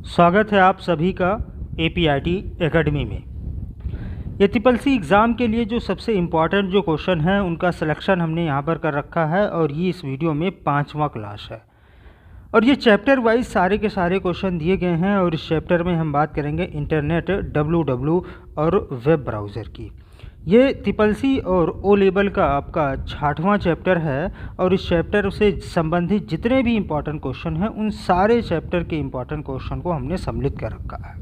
स्वागत है आप सभी का APIT एकेडमी में। ये ट्रिपल सी एग्ज़ाम के लिए जो सबसे इम्पॉर्टेंट जो क्वेश्चन है उनका सिलेक्शन हमने यहाँ पर कर रखा है और ये इस वीडियो में 5वां क्लास है और ये चैप्टर वाइज सारे के सारे क्वेश्चन दिए गए हैं और इस चैप्टर में हम बात करेंगे इंटरनेट WW और वेब ब्राउज़र की। ये ट्रिपल सी और ओ लेवल का आपका 6वां चैप्टर है और इस चैप्टर से संबंधित जितने भी इम्पॉर्टेंट क्वेश्चन हैं उन सारे चैप्टर के इम्पॉर्टेंट क्वेश्चन को हमने सम्मिलित कर रखा है।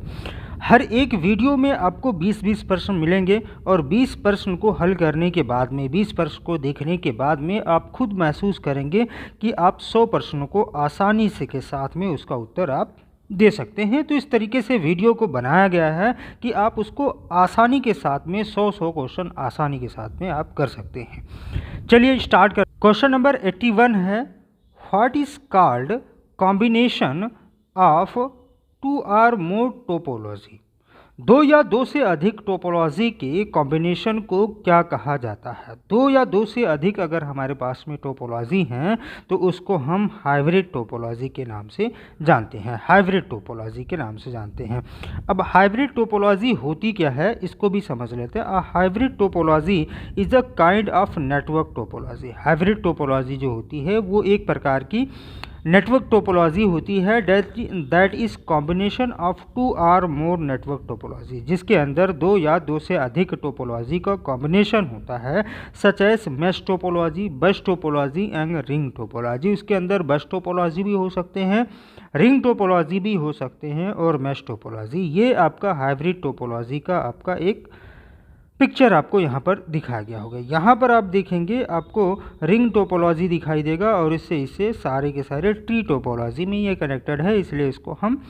हर एक वीडियो में आपको 20-20 प्रश्न मिलेंगे और 20 प्रश्न को हल करने के बाद में 20 प्रश्न को देखने के बाद में आप खुद महसूस करेंगे कि आप 100 प्रश्नों को आसानी से के साथ में उसका उत्तर आप दे सकते हैं। तो इस तरीके से वीडियो को बनाया गया है कि आप उसको आसानी के साथ में 100 क्वेश्चन आसानी के साथ में आप कर सकते हैं। चलिए स्टार्ट कर। क्वेश्चन नंबर 81 है, what is called combination of 2 or more topology. 2 या 2 से अधिक टोपोलॉजी के कॉम्बिनेशन को क्या कहा जाता है। 2 या 2 से अधिक अगर हमारे पास में टोपोलॉजी हैं तो उसको हम हाइब्रिड टोपोलॉजी के नाम से जानते हैं। हाइब्रिड टोपोलॉजी के नाम से जानते हैं। अब हाइब्रिड टोपोलॉजी होती क्या है इसको भी समझ लेते हैं। Hybrid topology is a kind of network topology. Hybrid topology जो होती है वो एक प्रकार की नेटवर्क टोपोलॉजी होती है that is combination of 2 or more network topology, जिसके अंदर 2 या 2 से अधिक टोपोलॉजी का कॉम्बिनेशन होता है, such as mesh topology, bus topology and ring topology. उसके अंदर बस टोपोलॉजी भी हो सकते हैं, रिंग टोपोलॉजी भी हो सकते हैं और मैश टोपोलॉजी। ये आपका हाइब्रिड टोपोलॉजी का आपका एक पिक्चर आपको यहाँ पर दिखाया गया होगा। यहाँ पर आप देखेंगे आपको रिंग टोपोलॉजी दिखाई देगा और इससे सारे के सारे ट्री टोपोलॉजी में ये कनेक्टेड है, इसलिए इसको हम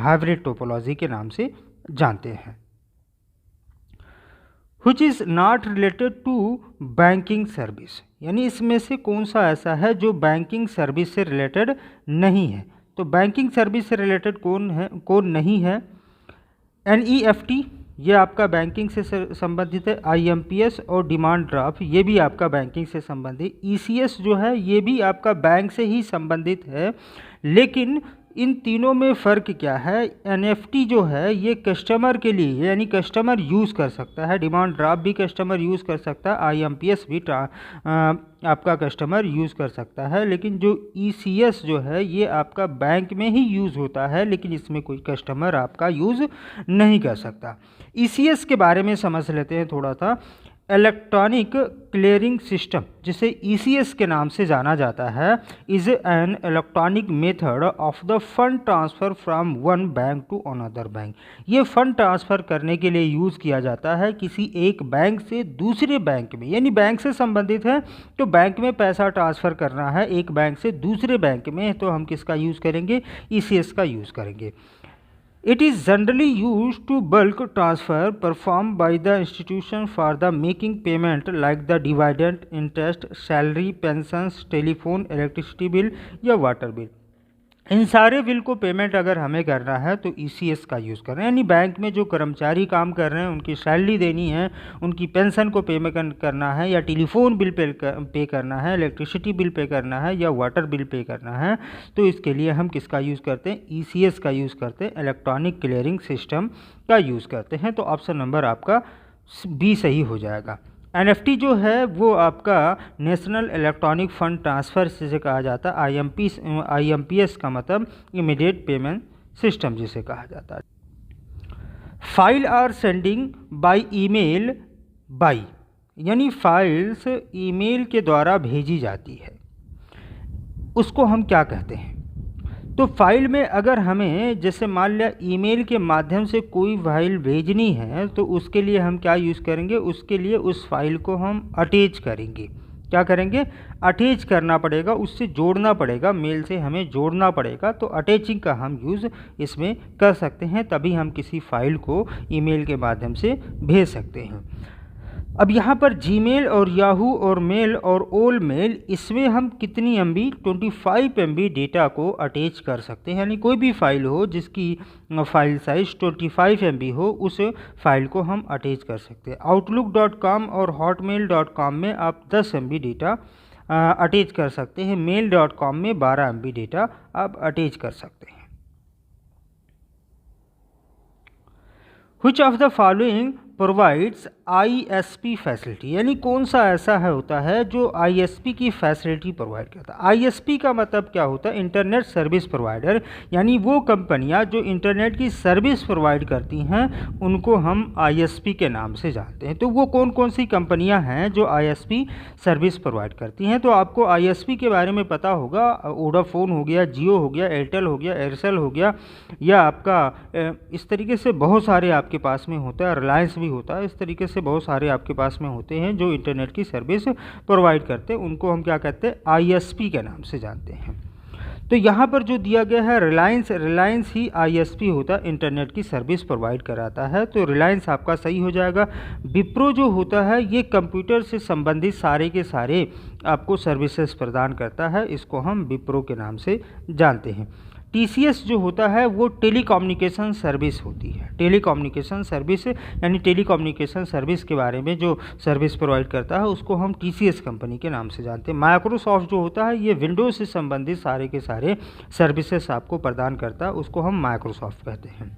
हाइब्रिड टोपोलॉजी के नाम से जानते हैं। Which is not related to banking service, यानी इसमें से कौन सा ऐसा है जो बैंकिंग सर्विस से रिलेटेड नहीं है। तो बैंकिंग सर्विस से रिलेटेड कौन नहीं है। NEFT ये आपका बैंकिंग से संबंधित है। IMPS और डिमांड ड्राफ्ट ये भी आपका बैंकिंग से संबंधित। ECS जो है ये भी आपका बैंक से ही संबंधित है, लेकिन इन तीनों में फ़र्क क्या है। NFT जो है ये कस्टमर के लिए यानी कस्टमर यूज़ कर सकता है, डिमांड ड्राफ्ट भी कस्टमर यूज़ कर सकता है, IMPS भी आपका कस्टमर यूज़ कर सकता है, लेकिन जो ECS जो है ये आपका बैंक में ही यूज़ होता है, लेकिन इसमें कोई कस्टमर आपका यूज़ नहीं कर सकता। ECS के बारे में समझ लेते हैं थोड़ा सा। इलेक्ट्रॉनिक क्लियरिंग सिस्टम, जिसे ECS के नाम से जाना जाता है, is an electronic method of the fund transfer from one bank to another bank. ये फ़ंड ट्रांसफ़र करने के लिए यूज़ किया जाता है किसी एक बैंक से दूसरे बैंक में, यानी बैंक से संबंधित है तो बैंक में पैसा ट्रांसफ़र करना है एक बैंक से दूसरे बैंक में, तो हम किसका यूज़ करेंगे, ECS का यूज़ करेंगे। It is generally used to bulk transfer performed by the institution for the making payment like the dividend, interest, salary, pensions, telephone, electricity bill या water bill। इन सारे बिल को पेमेंट अगर हमें करना है तो ECS का यूज़ कर रहे हैं, यानी बैंक में जो कर्मचारी काम कर रहे हैं उनकी सैलरी देनी है, उनकी पेंशन को पेमेंट करना है, या टेलीफोन बिल पे करना है, इलेक्ट्रिसिटी बिल पे करना है या वाटर बिल पे करना है, तो इसके लिए हम किसका यूज़ करते हैं, ECS का यूज़ करते हैं, इलेक्ट्रॉनिक क्लियरिंग सिस्टम का यूज़ करते हैं। तो ऑप्शन नंबर आपका B सही हो जाएगा। NFT जो है वो आपका नेशनल इलेक्ट्रॉनिक फंड ट्रांसफ़र जिसे कहा जाता है। IMPS का मतलब इमीडिएट पेमेंट सिस्टम जिसे कहा जाता है। File are sending by email by, यानी फाइल्स ईमेल के द्वारा भेजी जाती है, उसको हम क्या कहते हैं। तो फाइल में अगर हमें जैसे मान लिया ईमेल के माध्यम से कोई फाइल भेजनी है तो उसके लिए हम क्या यूज़ करेंगे, उसके लिए उस फाइल को हम अटैच करेंगे। क्या करेंगे, अटैच करना पड़ेगा, उससे जोड़ना पड़ेगा, मेल से हमें जोड़ना पड़ेगा, तो अटैचिंग का हम यूज़ इसमें कर सकते हैं, तभी हम किसी फाइल को ईमेल के माध्यम से भेज सकते हैं। अब यहाँ पर जीमेल और याहू और मेल और ओल मेल, इसमें हम कितनी MB 25 MB डेटा को अटैच कर सकते हैं, यानी कोई भी फाइल हो जिसकी फाइल साइज़ 25 MB हो उस फाइल को हम अटैच कर सकते हैं। outlook.com और hotmail.com में आप 10 MB डेटा अटैच कर सकते हैं, mail.com में 12 MB डेटा आप अटैच कर सकते हैं। Which of the following provides ISP facility, यानी कौन सा ऐसा है होता है जो ISP की फैसिलिटी प्रोवाइड करता है। ISP का मतलब क्या होता है? इंटरनेट सर्विस प्रोवाइडर, यानी वो कंपनियां जो इंटरनेट की सर्विस प्रोवाइड करती हैं उनको हम ISP के नाम से जानते हैं। तो वो कौन कौन सी कंपनियां हैं जो ISP सर्विस प्रोवाइड करती हैं? तो आपको ISP के बारे में पता होगा, वोडाफोन हो गया, जियो हो गया, एयरटेल हो गया, एयरसेल हो गया, या आपका इस तरीके से बहुत सारे आपके पास में होता है, रिलायंस भी होता है। इस तरीके से बहुत सारे आपके पास में होते हैं जो इंटरनेट की सर्विस प्रोवाइड करते हैं, उनको हम क्या कहते हैं? ISP के नाम से जानते हैं। तो यहाँ पर जो दिया गया है रिलायंस ही ISP होता है, इंटरनेट की सर्विस प्रोवाइड कराता है, तो रिलायंस आपका सही हो जाएगा। विप्रो जो होता है ये कंप्यूटर से संबंधित सारे के सारे आपको सर्विसेज प्रदान करता है, इसको हम विप्रो के नाम से जानते हैं। TCS जो होता है वो टेलीकम्युनिकेशन सर्विस होती है। टेलीकम्युनिकेशन सर्विस यानी टेलीकम्युनिकेशन सर्विस के बारे में जो सर्विस प्रोवाइड करता है उसको हम TCS कंपनी के नाम से जानते हैं। माइक्रोसॉफ्ट जो होता है ये विंडोज़ से संबंधित सारे के सारे सर्विसेज आपको प्रदान करता है, उसको हम माइक्रोसॉफ्ट कहते हैं।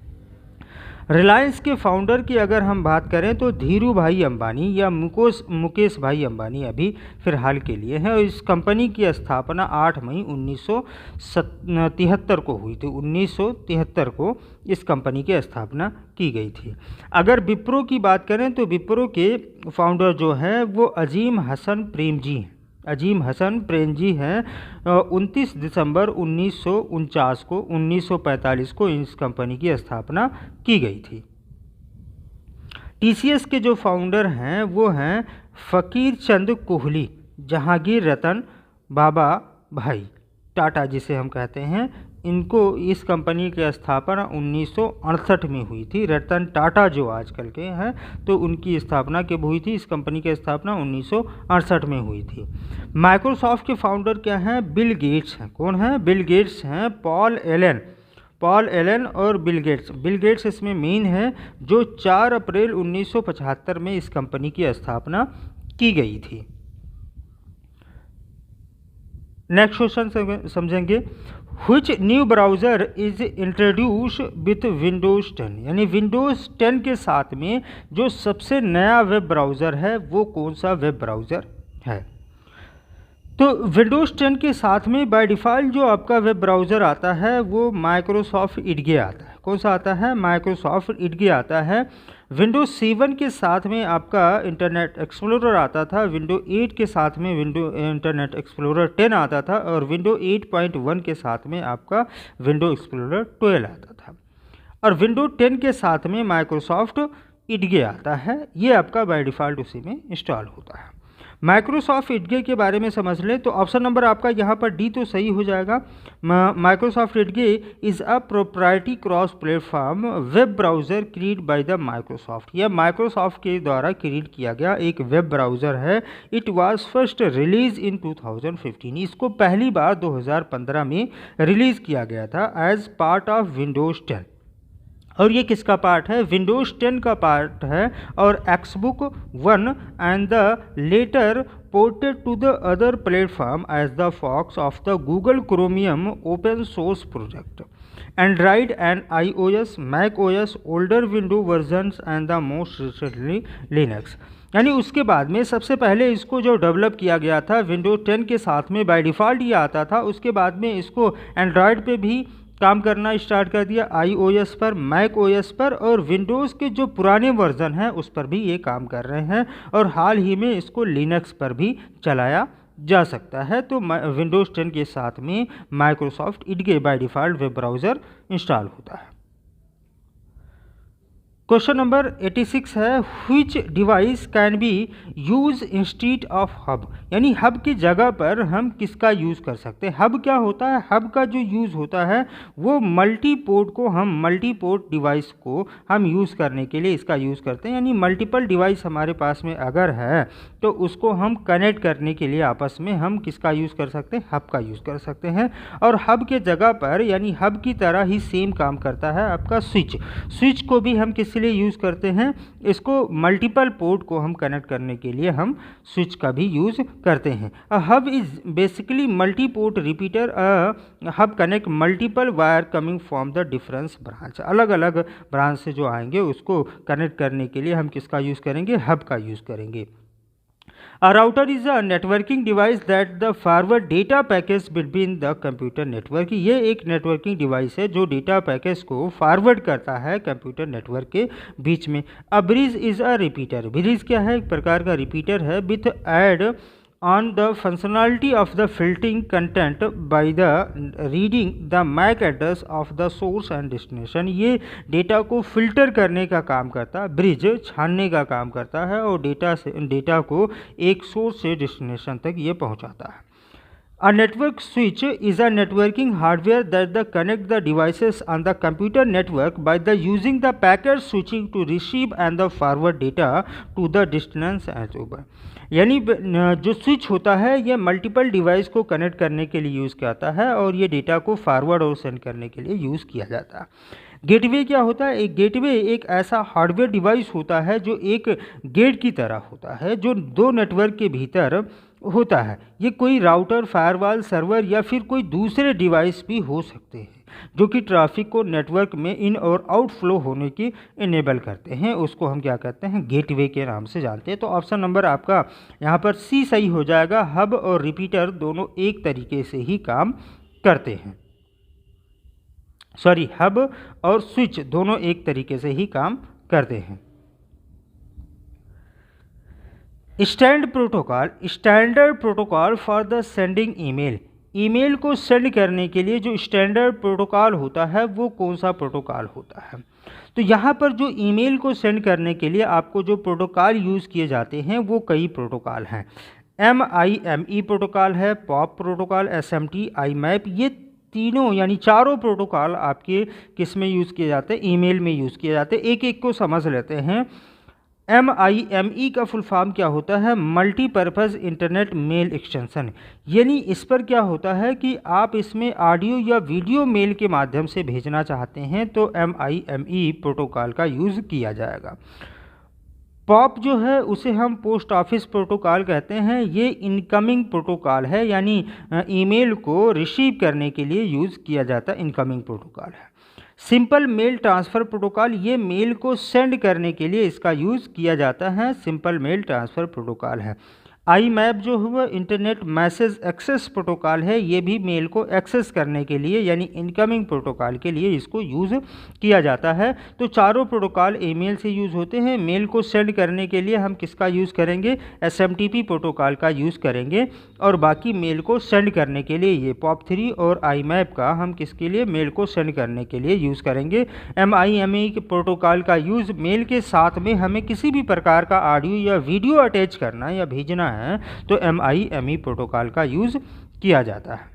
रिलायंस के फाउंडर की अगर हम बात करें तो धीरू भाई अंबानी या मुकेश भाई अंबानी अभी फ़िलहाल के लिए हैं, और इस कंपनी की स्थापना 8 मई 1973 को हुई थी। 1973 को इस कंपनी की स्थापना की गई थी। अगर विप्रो की बात करें तो विप्रो के फाउंडर जो है वो अजीम हसन प्रेमजी हैं। अजीम हसन प्रेमजी हैं। 29 दिसंबर 1945 को इस कंपनी की स्थापना की गई थी। TCS के जो फाउंडर हैं वो हैं फ़कीर चंद कोहली, जहांगीर रतन बाबा भाई टाटा जिसे हम कहते हैं, इनको इस कंपनी की स्थापना 1968 में हुई थी। रतन टाटा जो आजकल के हैं तो उनकी स्थापना कब हुई थी? इस कंपनी की स्थापना 1968 में हुई थी। माइक्रोसॉफ्ट के फाउंडर क्या हैं? बिल गेट्स हैं। कौन हैं? बिल गेट्स हैं। पॉल एलन और बिल गेट्स इसमें मेन है, जो 4 अप्रैल 1975 में इस कंपनी की स्थापना की गई थी। नेक्स्ट क्वेश्चन समझेंगे। Which new browser is introduce with Windows 10, यानी विंडोज़ 10 के साथ में जो सबसे नया वेब ब्राउज़र है वो कौन सा वेब ब्राउज़र है? तो विंडोज़ 10 के साथ में बाय डिफ़ॉल्ट जो आपका वेब ब्राउज़र आता है वो माइक्रोसॉफ्ट एडगे आता है। कौन सा आता है? माइक्रोसॉफ्ट एडगे आता है। विंडोज़ 7 के साथ में आपका इंटरनेट एक्सप्लोरर आता था, विंडो 8 के साथ में इंटरनेट एक्सप्लोरर 10 आता था, और विंडो 8.1 के साथ में आपका विंडो एक्सप्लोरर 12 आता था, और विंडो 10 के साथ में माइक्रोसॉफ्ट एडगे आता है। ये आपका बाय डिफ़ॉल्ट उसी में इंस्टॉल होता है। माइक्रोसॉफ्ट एडगे के बारे में समझ लें तो ऑप्शन नंबर आपका यहाँ पर डी तो सही हो जाएगा। Microsoft Edge is a proprietary cross platform web browser create by the Microsoft. यह माइक्रोसॉफ्ट के द्वारा क्रिएट किया गया एक वेब ब्राउज़र है। It was first release in 2015। इसको पहली बार 2015 में रिलीज़ किया गया था एज पार्ट ऑफ विंडोज़ 10। और ये किसका पार्ट है? विंडोज़ 10 का पार्ट है, और एक्सबुक 1 and the later ported to the other platform as the forks of the Google Chromium open source project, Android and iOS, Mac OS, older window versions and the most recently Linux. यानी उसके बाद में सबसे पहले इसको जो develop किया गया था विंडोज़ 10 के साथ में बाय डिफ़ॉल्ट ये आता था। उसके बाद में इसको एंड्रॉयड पे भी काम करना स्टार्ट कर दिया, iOS पर, मैक OS पर, और विंडोज़ के जो पुराने वर्जन हैं उस पर भी ये काम कर रहे हैं, और हाल ही में इसको लिनक्स पर भी चलाया जा सकता है। तो विंडोज़ 10 के साथ में Microsoft Edge by default web browser install होता है। क्वेश्चन नंबर 86 है, which device can be use instead of hub, यानी हब की जगह पर हम किसका यूज़ कर सकते हैं? हब क्या होता है? हब का जो यूज़ होता है वो मल्टीपोर्ट डिवाइस को हम यूज़ करने के लिए इसका यूज़ करते हैं। यानी मल्टीपल डिवाइस हमारे पास में अगर है तो उसको हम कनेक्ट करने के लिए आपस में हम किसका यूज़ कर सकते हैं? हब का यूज़ कर सकते हैं। और हब के जगह पर यानी हब की तरह ही सेम काम करता है आपका स्विच को भी हम किस किस लिए यूज़ करते हैं, इसको मल्टीपल पोर्ट को हम कनेक्ट करने के लिए हम स्विच का भी यूज़ करते हैं। A hub is basically multi port repeater. Hub connect multiple wire coming from the difference branch. अलग अलग ब्रांच से जो आएंगे उसको कनेक्ट करने के लिए हम किसका यूज़ करेंगे, हब का यूज़ करेंगे। A router is a networking device that the forward data packets between the computer network। ये एक नेटवर्किंग डिवाइस है जो डेटा पैकेज को फॉरवर्ड करता है कंप्यूटर नेटवर्क के बीच में। A bridge is a repeater. Bridge क्या है, एक प्रकार का रिपीटर है with add on the functionality of the filtering content by the reading the MAC address of the source and destination। ये डेटा को फिल्टर करने का काम करता है, ब्रिज छानने का काम करता है और डेटा को एक सोर्स से डेस्टिनेशन तक ये पहुंचाता है। A network switch is a networking hardware that connect the devices on the computer network by the using the packet switching to receive and the forward data to the distance as over। यानी जो switch होता है ये multiple device को connect करने के लिए use किया जाता है और ये डेटा को फॉरवर्ड और सेंड करने के लिए यूज़ किया जाता है। गेटवे क्या होता है, एक गेटवे एक ऐसा हार्डवेयर डिवाइस होता है जो एक गेट की तरह होता है जो दो नेटवर्क के भीतर होता है। ये कोई राउटर, फायरवॉल, सर्वर या फिर कोई दूसरे डिवाइस भी हो सकते हैं जो कि ट्रैफिक को नेटवर्क में इन और आउट फ्लो होने की इनेबल करते हैं। उसको हम क्या कहते हैं, गेटवे के नाम से जानते हैं। तो ऑप्शन नंबर आपका यहाँ पर सी सही हो जाएगा। हब और रिपीटर दोनों एक तरीके से ही काम करते हैं। सॉरी, हब और स्विच दोनों एक तरीके से ही काम करते हैं। Standard protocol for the sending email. Email को सेंड करने के लिए जो स्टैंडर्ड प्रोटोकॉल होता है वो कौन सा प्रोटोकॉल होता है। तो यहाँ पर जो ईमेल को सेंड करने के लिए आपको जो प्रोटोकॉल यूज़ किए जाते हैं वो कई प्रोटोकॉल हैं। MIME प्रोटोकॉल है, पॉप प्रोटोकॉल, SMT, IMAP, ये तीनों यानी चारों प्रोटोकॉल आपके किस में यूज़ किए जाते हैं, ईमेल में यूज़ किए जाते हैं। एक एक को समझ लेते हैं। MIME का फुल फॉर्म क्या होता है, मल्टीपर्पज़ इंटरनेट मेल एक्सटेंशन। यानी इस पर क्या होता है कि आप इसमें ऑडियो या वीडियो मेल के माध्यम से भेजना चाहते हैं तो MIME प्रोटोकॉल का यूज़ किया जाएगा। पॉप जो है उसे हम पोस्ट ऑफिस प्रोटोकॉल कहते हैं। ये इनकमिंग प्रोटोकॉल है, यानी ईमेल को रिसीव करने के लिए यूज़ किया जाता है, इनकमिंग प्रोटोकॉल है। सिंपल मेल ट्रांसफ़र प्रोटोकॉल, ये मेल को सेंड करने के लिए इसका यूज़ किया जाता है, सिंपल मेल ट्रांसफ़र प्रोटोकॉल है। IMAP जो हुआ इंटरनेट मैसेज एक्सेस प्रोटोकॉल है, ये भी मेल को एक्सेस करने के लिए यानी इनकमिंग प्रोटोकॉल के लिए इसको यूज़ किया जाता है। तो चारों प्रोटोकॉल ईमेल से यूज़ होते हैं। मेल को सेंड करने के लिए हम किसका यूज़ करेंगे, SMTP प्रोटोकॉल का यूज़ करेंगे। और बाकी मेल को सेंड करने के लिए ये POP3 और IMAP का हम किसके लिए, मेल को सेंड करने के लिए यूज़ करेंगे। MIME के प्रोटोकॉल का यूज़ मेल के साथ में हमें किसी भी प्रकार का ऑडियो या वीडियो अटैच करना या भेजना है तो MIME प्रोटोकॉल का यूज़ किया जाता है।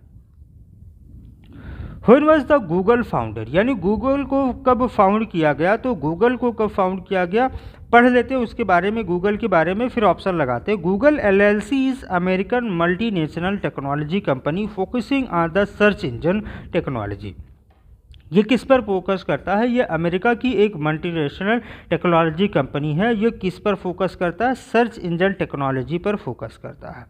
When was the Google founded, यानी गूगल को कब फाउंड किया गया। तो गूगल को कब फाउंड किया गया पढ़ लेते हैं उसके बारे में, गूगल के बारे में, फिर ऑप्शन लगाते हैं। Google LLC is American multinational technology company focusing on the search engine technology. ये किस पर फोकस करता है, ये अमेरिका की एक मल्टीनेशनल टेक्नोलॉजी कंपनी है। ये किस पर फोकस करता है, सर्च इंजन टेक्नोलॉजी पर फोकस करता है।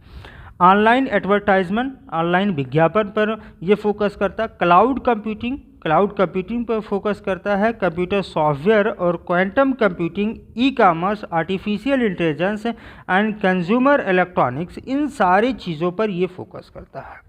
ऑनलाइन एडवर्टाइजमेंट, ऑनलाइन विज्ञापन पर यह फोकस करता है। क्लाउड कंप्यूटिंग पर फोकस करता है। कंप्यूटर सॉफ्टवेयर और quantum computing, e commerce, artificial intelligence and consumer electronics, इन सारी चीज़ों पर यह फोकस करता है।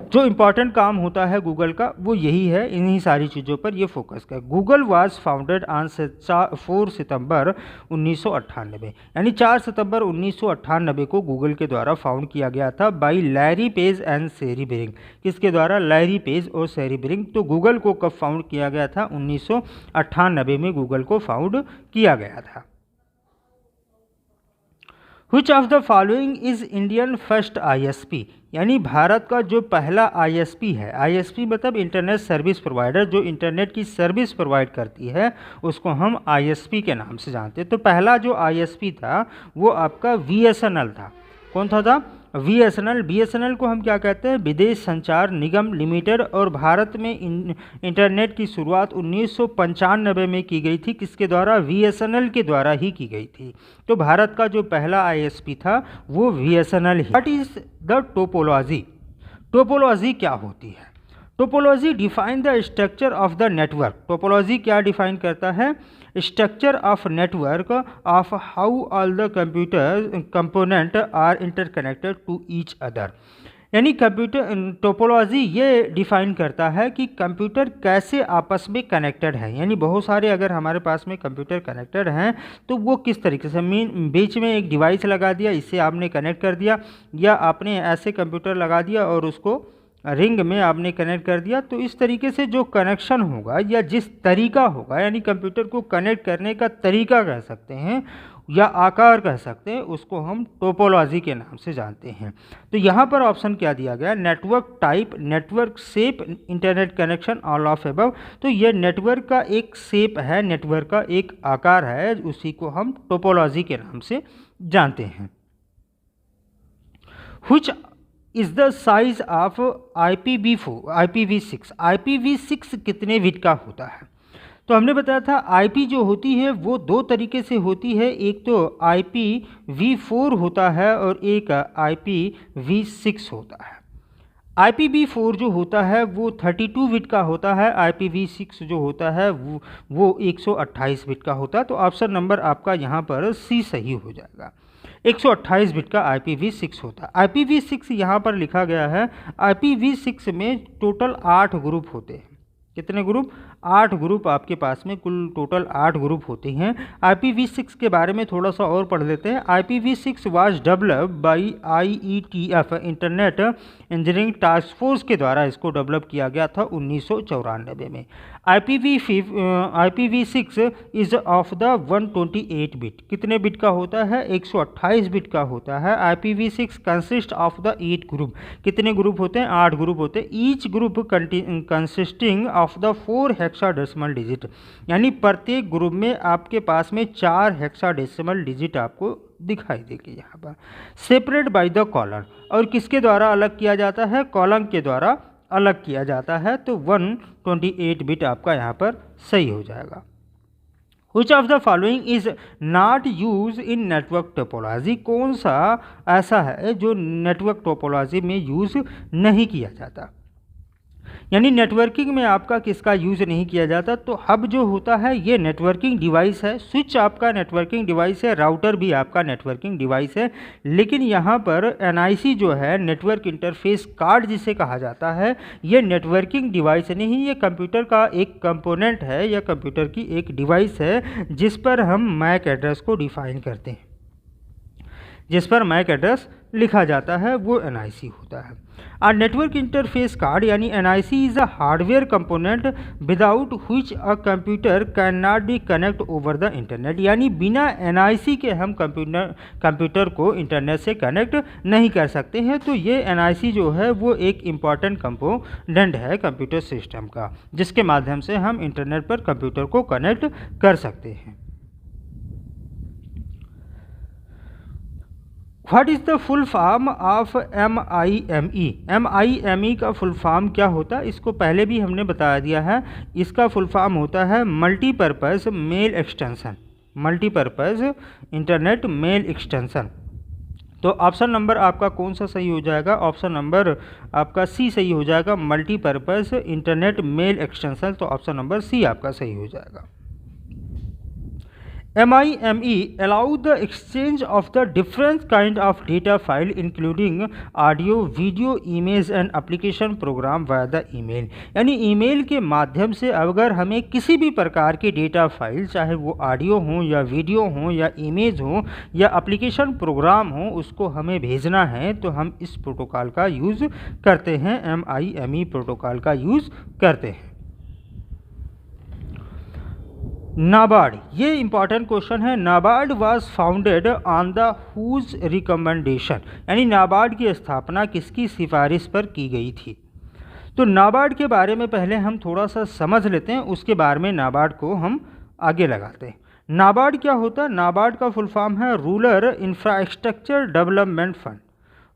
जो इम्पॉर्टेंट काम होता है गूगल का वो यही है, इन्हीं सारी चीज़ों पर ये फोकस कर। गूगल वाज फाउंडेड ऑन 4 सितंबर 1998, यानी 4 सितंबर 1998 को गूगल के द्वारा फाउंड किया गया था by Larry Page and Sergey Brin. किसके द्वारा, लैरी पेज और सेरी ब्रिंग। तो गूगल को कब फाउंड किया गया था, 1998 में गूगल को फाउंड किया गया था। Which of the following is Indian first ISP, यानी भारत का जो पहला ISP है, ISP मतलब इंटरनेट सर्विस प्रोवाइडर, जो इंटरनेट की सर्विस प्रोवाइड करती है उसको हम ISP के नाम से जानते हैं। तो पहला जो ISP था वो आपका VSNL था। कौन था बीएसएनएल। बीएसएनएल को हम क्या कहते हैं, विदेश संचार निगम लिमिटेड। और भारत में इंटरनेट की शुरुआत 1995 में की गई थी, किसके द्वारा, बीएसएनएल के द्वारा ही की गई थी। तो भारत का जो पहला आईएसपी था वो बीएसएनएल ही। What is the topology, topology क्या होती है? Topology define the structure of the network. Topology क्या डिफाइन करता है, structure of network of how all the computer component are interconnected to each other. यानी कंप्यूटर टोपोलॉजी ये डिफाइन करता है कि कंप्यूटर कैसे आपस में कनेक्टेड है। यानी बहुत सारे अगर हमारे पास में कंप्यूटर कनेक्टेड हैं तो वो किस तरीके से, बीच में एक डिवाइस लगा दिया, इससे आपने कनेक्ट कर दिया, या आपने ऐसे कंप्यूटर लगा दिया और उसको रिंग में आपने कनेक्ट कर दिया। तो इस तरीके से जो कनेक्शन होगा या जिस तरीका होगा, यानी कंप्यूटर को कनेक्ट करने का तरीका कह सकते हैं या आकार कह सकते हैं, उसको हम टोपोलॉजी के नाम से जानते हैं। तो यहाँ पर ऑप्शन क्या दिया गया, network type, network shape, internet connection, all of above. तो ये नेटवर्क का एक शेप है, नेटवर्क का एक आकार है, उसी को हम टोपोलॉजी के नाम से जानते हैं। Which is the size of IPv6। IPv6 कितने बिट का होता है? तो हमने बताया था IP जो होती है वो दो तरीके से होती है, एक तो IPv4 होता है और एक IPv6 होता है। IPv4 जो होता है वो 32 बिट का होता है, IPv6 जो होता है वो 128 बिट का होता है। तो ऑप्शन नंबर आपका यहाँ पर सी सही हो जाएगा। 128 बिट का IPv6 होता है। IPv6 यहाँ पर लिखा गया है, IPv6 में टोटल 8 ग्रुप होते हैं। कितने ग्रुप? 8 ग्रुप आपके पास में कुल टोटल 8 ग्रुप होते हैं। IPv6 के बारे में थोड़ा सा और पढ़ लेते हैं। IPv6 was developed by IETF internet engineering task force के द्वारा इसको डेवलप किया गया था 1994 में। IPv6 is of the 128 bit. कितने बिट का होता है? 128 बिट का होता है। IPv6 consist of the 8 group. कितने ग्रुप होते हैं? 8 ग्रुप होते हैं। Each group consisting of the 4 hexadecimal digit. यानी प्रत्येक ग्रुप में आपके पास में 4 हेक्साडेसिमल डिजिट आपको दिखाई देगी यहाँ पर। Separate by the colon. और किसके द्वारा अलग किया जाता है? कॉलन के द्वारा अलग किया जाता है। तो 128 बिट आपका यहाँ पर सही हो जाएगा। Which of the following is not used in network topology? कौन सा ऐसा है जो नेटवर्क टोपोलॉजी में यूज़ नहीं किया जाता? यानी नेटवर्किंग में आपका किसका यूज़ नहीं किया जाता? तो हब जो होता है ये नेटवर्किंग डिवाइस है, स्विच आपका नेटवर्किंग डिवाइस है, राउटर भी आपका नेटवर्किंग डिवाइस है। लेकिन यहाँ पर NIC जो है, नेटवर्क इंटरफेस कार्ड जिसे कहा जाता है, ये नेटवर्किंग डिवाइस नहीं, ये कंप्यूटर का एक कंपोनेंट है या कंप्यूटर की एक डिवाइस है जिस पर हम मैक एड्रेस को डिफाइन करते हैं, जिस पर मैक एड्रेस लिखा जाता है, वो NIC होता है। और नेटवर्क इंटरफेस कार्ड यानी NIC is a hardware component without which a computer can not be connect over the internet. यानी बिना NIC के हम कंप्यूटर को इंटरनेट से कनेक्ट नहीं कर सकते हैं। तो ये NIC जो है वो एक इम्पॉर्टेंट कंपोनेंट है कंप्यूटर सिस्टम का, जिसके माध्यम से हम इंटरनेट पर कंप्यूटर को कनेक्ट कर सकते हैं। What is the full form of MIME? MIME का फुल फॉर्म क्या होता है? इसको पहले भी हमने बता दिया है। इसका फुल फॉर्म होता है multipurpose mail extension, multipurpose internet mail extension. तो ऑप्शन नंबर आपका कौन सा सही हो जाएगा? ऑप्शन नंबर आपका सी सही हो जाएगा, मल्टीपर्पज़ इंटरनेट मेल एक्सटेंशन। तो ऑप्शन नंबर सी आपका सही हो जाएगा। MIME allow the exchange of the different kind of data file including audio, video, image and application program via the email। यानी ईमेल के माध्यम से अगर हमें किसी भी प्रकार की डेटा फाइल, चाहे वो ऑडियो हो या वीडियो हो या इमेज हो या एप्लीकेशन प्रोग्राम हो, उसको हमें भेजना है तो हम इस प्रोटोकॉल का यूज़ करते हैं, MIME प्रोटोकॉल का यूज़ करते हैं। नाबार्ड, ये इंपॉर्टेंट क्वेश्चन है। NABARD was founded on the whose recommendation? यानी नाबार्ड की स्थापना किसकी सिफारिश पर की गई थी? तो नाबार्ड के बारे में पहले हम थोड़ा सा समझ लेते हैं, उसके बारे में नाबार्ड को हम आगे लगाते हैं। नाबार्ड क्या होता है? नाबार्ड का फुल फॉर्म है rural infrastructure development fund.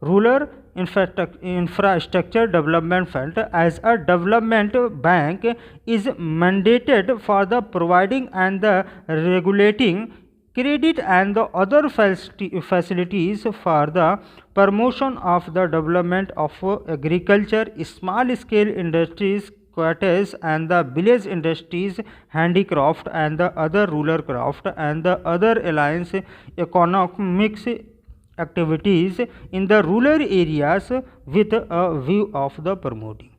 Rural Infrastructure Development Fund as a development bank is mandated for the providing and the regulating credit and the other facilities for the promotion of the development of agriculture, small scale industries, cottage and the village industries, handicraft and the other rural craft and the other alliance economics activities in the rural areas with a view of the promoting।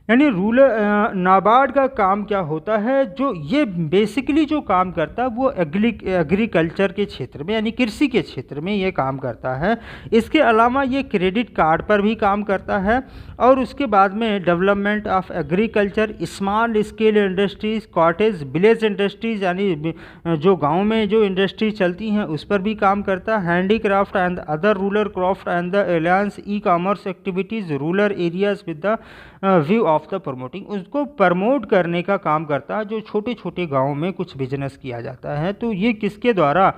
यानी rural NABARD का काम क्या होता है, जो ये basically जो काम करता है वो एग्रीकल्चर के क्षेत्र में यानी कृषि के क्षेत्र में ये काम करता है। इसके अलावा ये क्रेडिट कार्ड पर भी काम करता है और उसके बाद में development of agriculture, small scale industries, cottage, village industries यानी जो गांव में जो इंडस्ट्रीज चलती हैं उस पर भी काम करता है। Handicraft and other rural craft and the alliance e commerce activities rural areas with the view of the promoting, उसको प्रमोट करने का काम करता है। जो छोटे छोटे गाँव में कुछ बिजनेस किया जाता है तो ये किसके द्वारा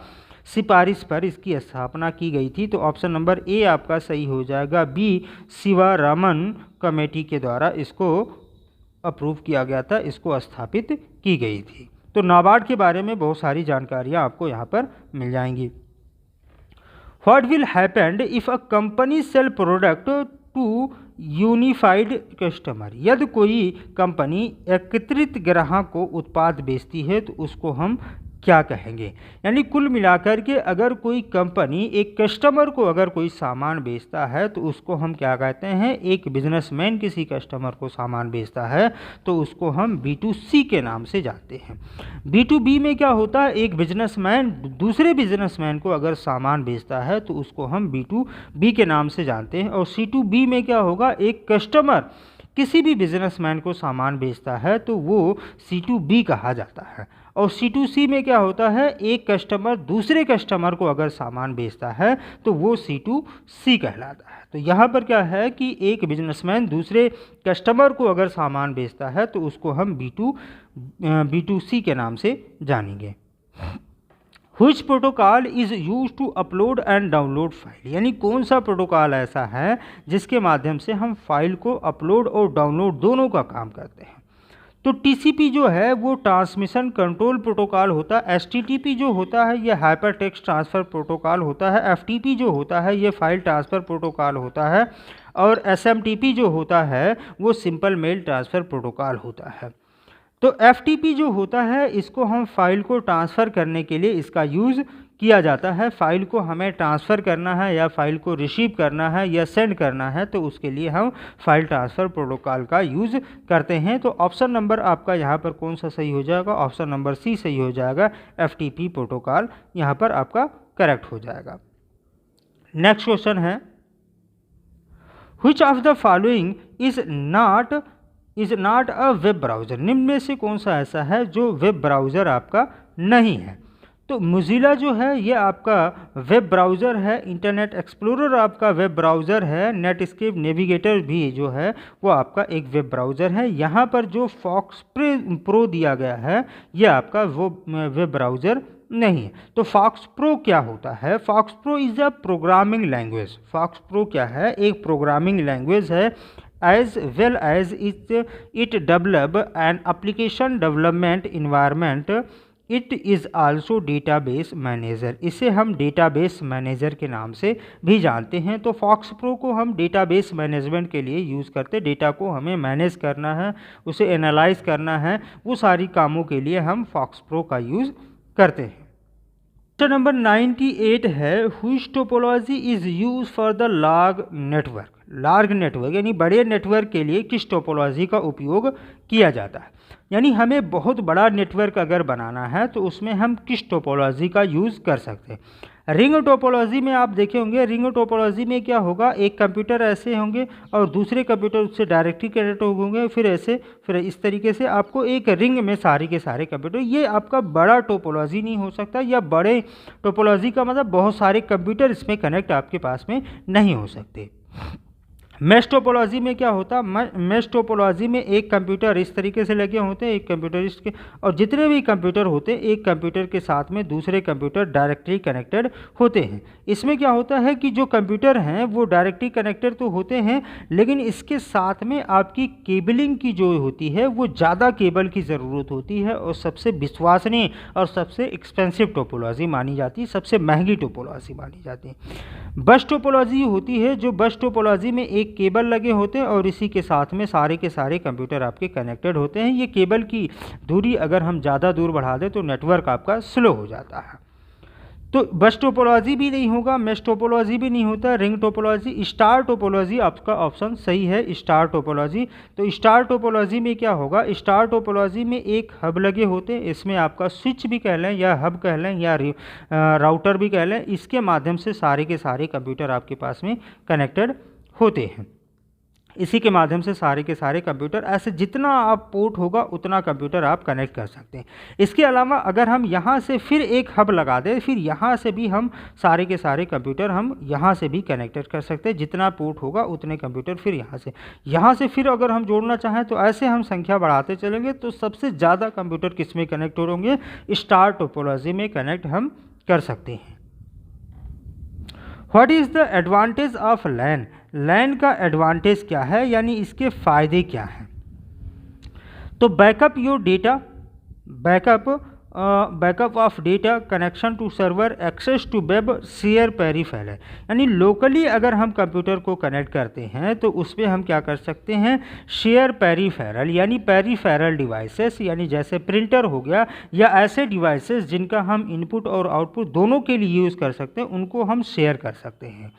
सिफारिश पर इसकी स्थापना की गई थी। तो ऑप्शन नंबर ए आपका सही हो जाएगा। बी शिवारामन कमेटी के द्वारा इसको अप्रूव किया गया था, इसको स्थापित की गई थी। तो नाबार्ड के बारे में बहुत सारी जानकारियाँ आपको यहाँ पर मिल जाएंगी। What will happen if a company sell product to unified customer, यदि कोई कंपनी एकत्रित ग्राहक को उत्पाद बेचती है तो उसको हम क्या कहेंगे। यानी कुल मिलाकर के अगर कोई कंपनी एक कस्टमर को अगर कोई सामान बेचता है तो उसको हम क्या कहते हैं। एक बिजनेसमैन किसी कस्टमर को सामान बेचता है तो उसको हम B2C के नाम से जानते हैं। B2B में क्या होता है, एक बिजनेसमैन दूसरे बिजनेसमैन को अगर सामान बेचता है तो उसको हम B2B के नाम से जानते हैं। और C2B में क्या होगा, एक कस्टमर किसी भी बिजनेसमैन को सामान बेचता है तो वो C2B कहा जाता है। और C2C में क्या होता है, एक कस्टमर दूसरे कस्टमर को अगर सामान बेचता है तो वो C2C कहलाता है। तो यहाँ पर क्या है कि एक बिजनेसमैन दूसरे कस्टमर को अगर सामान बेचता है तो उसको हम B2C के नाम से जानेंगे। Which protocol is used to upload and download file, यानी कौन सा प्रोटोकॉल ऐसा है जिसके माध्यम से हम फाइल को अपलोड और डाउनलोड दोनों का काम करते हैं। तो TCP जो है वो ट्रांसमिशन कंट्रोल प्रोटोकॉल होता है। STTP जो होता है ये हाइपर टेक्स्ट ट्रांसफ़र प्रोटोकॉल होता है। FTP जो होता है ये फाइल ट्रांसफ़र प्रोटोकॉल होता है। और SMTP जो होता है वो सिंपल मेल ट्रांसफ़र प्रोटोकॉल होता है। तो FTP जो होता है इसको हम फाइल को ट्रांसफ़र करने के लिए इसका यूज़ किया जाता है। फाइल को हमें ट्रांसफ़र करना है या फाइल को रिसीव करना है या सेंड करना है तो उसके लिए हम फाइल ट्रांसफ़र प्रोटोकॉल का यूज़ करते हैं। तो ऑप्शन नंबर आपका यहाँ पर कौन सा सही हो जाएगा, ऑप्शन नंबर सी सही हो जाएगा। FTP प्रोटोकॉल यहाँ पर आपका करेक्ट हो जाएगा। नेक्स्ट क्वेश्चन है, which of the following is not a web browser, निम्न में से कौन सा ऐसा है जो वेब ब्राउज़र आपका नहीं है। तो मोज़िला जो है ये आपका वेब ब्राउज़र है, इंटरनेट एक्सप्लोरर आपका वेब ब्राउज़र है, नेटस्केप नेविगेटर भी जो है वो आपका एक वेब ब्राउज़र है। यहाँ पर जो फॉक्स प्रो दिया गया है ये आपका वो वेब ब्राउज़र नहीं है। तो फॉक्स प्रो क्या होता है, FoxPro is a programming language. FoxPro क्या है, एक प्रोग्रामिंग लैंग्वेज है। as well as it develop an application development environment, it is also database manager, इसे हम डेटाबेस मैनेजर के नाम से भी जानते हैं। तो फॉक्स प्रो को हम डेटाबेस मैनेजमेंट के लिए यूज़ करते हैं। डेटा को हमें मैनेज करना है, उसे एनालाइज करना है, वो सारी कामों के लिए हम फॉक्स प्रो का यूज़ करते हैं। क्वेश्चन नंबर 98 है, which topology is use for the large network. Large network यानी बड़े नेटवर्क के लिए किस टोपोलॉजी का उपयोग किया जाता है। यानी हमें बहुत बड़ा नेटवर्क अगर बनाना है तो उसमें हम किस टोपोलॉजी का यूज़ कर सकते हैं। रिंग टोपोलॉजी में आप देखे होंगे, रिंग टोपोलॉजी में क्या होगा, एक कंप्यूटर ऐसे होंगे और दूसरे कंप्यूटर उससे डायरेक्टली कनेक्ट होंगे, फिर इस तरीके से आपको एक रिंग में सारे के सारे कंप्यूटर, ये आपका बड़ा टोपोलॉजी नहीं हो सकता। या बड़े टोपोलॉजी का मतलब बहुत सारे कंप्यूटर इसमें कनेक्ट आपके पास में नहीं हो सकते। मैश टोपोलॉजी में क्या होता है, मैश टोपोलॉजी में एक कंप्यूटर इस तरीके से लगे होते हैं, एक कंप्यूटरिस्ट के, और जितने भी कंप्यूटर होते हैं एक कंप्यूटर के साथ में दूसरे कंप्यूटर डायरेक्टली कनेक्टेड होते हैं। इसमें क्या होता है कि जो कंप्यूटर हैं वो डायरेक्टली कनेक्टेड तो होते हैं, लेकिन इसके साथ में आपकी केबलिंग की जो होती है वो ज़्यादा केबल की ज़रूरत होती है, और सबसे विश्वसनीय और सबसे एक्सपेंसिव टोपोलॉजी मानी जाती है, सबसे महंगी टोपोलॉजी मानी जाती है। बस टोपोलॉजी होती है, जो बस टोपोलॉजी में एक केबल लगे होते हैं और इसी के साथ में सारे के सारे कंप्यूटर आपके कनेक्टेड होते हैं। ये केबल की दूरी अगर हम ज़्यादा दूर बढ़ा दें तो नेटवर्क आपका स्लो हो जाता है। तो बस टोपोलॉजी भी नहीं होगा, मैश टोपोलॉजी भी नहीं होता, रिंग टोपोलॉजी, स्टार टोपोलॉजी आपका ऑप्शन सही है, स्टार टोपोलॉजी। तो स्टार टोपोलॉजी में क्या होगा, स्टार टोपोलॉजी में एक हब लगे होते हैं, इसमें आपका स्विच भी कह लें या हब कह लें या राउटर भी कह लें, इसके माध्यम से सारे के सारे कंप्यूटर आपके पास में कनेक्टेड होते हैं। इसी के माध्यम से सारे के सारे कंप्यूटर, ऐसे जितना आप पोर्ट होगा उतना कंप्यूटर आप कनेक्ट कर सकते हैं। इसके अलावा अगर हम यहाँ से फिर एक हब लगा दें, फिर यहाँ से भी हम सारे के सारे कंप्यूटर हम यहाँ से भी कनेक्टेड कर सकते हैं, जितना पोर्ट होगा उतने कंप्यूटर फिर यहाँ से फिर अगर हम जोड़ना चाहें तो ऐसे हम संख्या बढ़ाते चलेंगे, तो सबसे ज़्यादा कंप्यूटर किस में कनेक्ट होंगे, स्टार टोपोलॉजी में कनेक्ट हम कर सकते हैं। What is the advantage of LAN, LAN का एडवांटेज क्या है, यानी इसके फ़ायदे क्या हैं। तो backup your data, backup of data, connection to server, access to web, share peripheral, यानी लोकली अगर हम कंप्यूटर को कनेक्ट करते हैं तो उसमें हम क्या कर सकते हैं, शेयर पेरीफेरल यानी पेरीफेरल डिवाइसेस, यानी जैसे प्रिंटर हो गया या ऐसे डिवाइसेस जिनका हम इनपुट और आउटपुट दोनों के लिए यूज़ कर सकते हैं, उनको हम शेयर कर सकते हैं।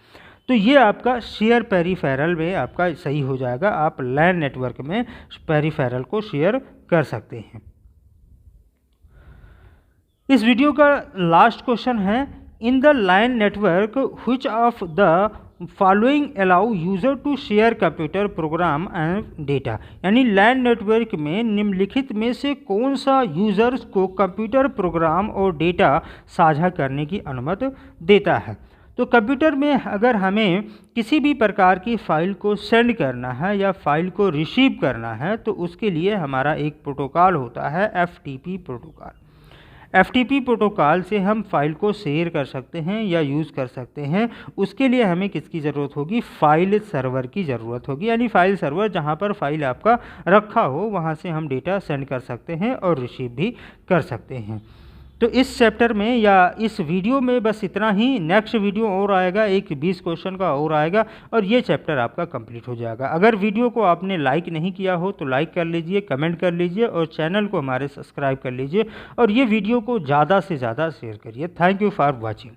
तो ये आपका शेयर पेरीफेरल में आपका सही हो जाएगा, आप लैन नेटवर्क में पेरीफेरल को शेयर कर सकते हैं। इस वीडियो का लास्ट क्वेश्चन है, in the LAN network which of the following allow user to share computer program and data, यानी लैन नेटवर्क में निम्नलिखित में से कौन सा यूज़र्स को कंप्यूटर प्रोग्राम और डेटा साझा करने की अनुमति देता है। तो कंप्यूटर में अगर हमें किसी भी प्रकार की फ़ाइल को सेंड करना है या फाइल को रिसीव करना है तो उसके लिए हमारा एक प्रोटोकॉल होता है FTP प्रोटोकॉल। FTP प्रोटोकॉल से हम फाइल को शेयर कर सकते हैं या यूज़ कर सकते हैं। उसके लिए हमें किसकी ज़रूरत होगी, फाइल सर्वर की ज़रूरत होगी, यानी फाइल सर्वर जहां पर फाइल आपका रखा हो वहां से हम डेटा सेंड कर सकते हैं और रिसीव भी कर सकते हैं। तो इस चैप्टर में या इस वीडियो में बस इतना ही। नेक्स्ट वीडियो और आएगा, एक 20 क्वेश्चन का और आएगा और ये चैप्टर आपका कंप्लीट हो जाएगा। अगर वीडियो को आपने लाइक नहीं किया हो तो लाइक कर लीजिए, कमेंट कर लीजिए और चैनल को हमारे सब्सक्राइब कर लीजिए और ये वीडियो को ज़्यादा से ज़्यादा शेयर करिए। Thank you for watching.